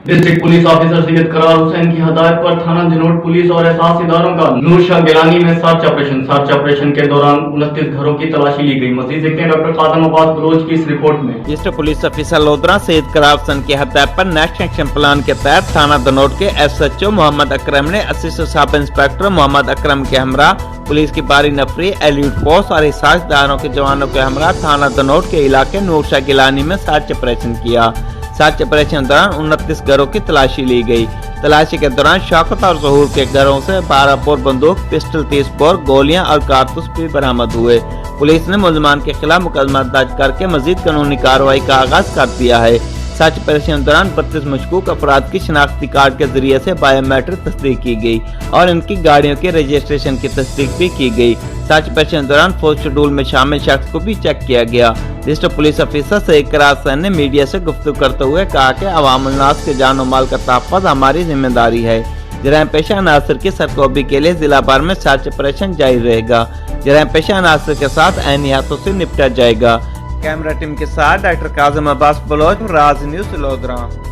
District police officer Syed Karar Hussain की हदायत पर थाना जनोट पुलिस और एहसास इदारों का नूर शाह गिलानी में सर्च ऑपरेशन के दौरान 29 घरों की तलाशी ली गई। मजीद देखते हैं डॉक्टर कादम अब्बास बलोच की इस रिपोर्ट में। District police officer Lodhran Syed Karar Hussain की हदायत पर नेशनल एक्शन प्लान के तहत थाना जनोट के SHO मोहम्मद अकरम ने assistant sub inspector Mohammad Akram के हमरा पुलिस की बारी नफरी, एलिट फोर्स और एहसास इदारों के जवानों के हमरा थाना जनोट के इलाके नूर शाह गिलानी में सर्च ऑपरेशन किया। सर्च ऑपरेशन दौरान 29 घरों की तलाशी ली गई। तलाशी के दौरान शौकत और जहूर के घरों से 12 बोर बंदूक, पिस्टल, 30 बोर, गोलियां और कारतूस भी बरामद हुए। पुलिस ने मुलजमान के खिलाफ मुकदमा दर्ज करके मजीद कानूनी कार्रवाई का आगाज कर दिया है। सर्च ऑपरेशन दौरान 32 मशकूक अफराद की शनाख्ती कार्ड के जरिए से बायोमेट्रिक तस्दीक की गई और इनकी गाड़ियों के रजिस्ट्रेशन की तस्दीक भी की गई। सर्च ऑपरेशन दौरान फौज शेड्यूल में शामिल शख्स को भी चेक किया गया। District police officer Syed Karar Hussain ने मीडिया से गुफ्तगू करते हुए कहा कि अवामुल नास के जान और माल का तहफ़्फ़ुज़ हमारी जिम्मेदारी है। जराइम पेशा अनासर की सरकोबी के लिए जिला भर में सर्च ऑपरेशन जारी रहेगा। जराइम पेशा अनासर के साथ ऐनी हाथों से निपटा जाएगा। कैमरा टीम के साथ डॉक्टर काज़िम अब्बास बलोच, राज न्यूज़ लोधरा।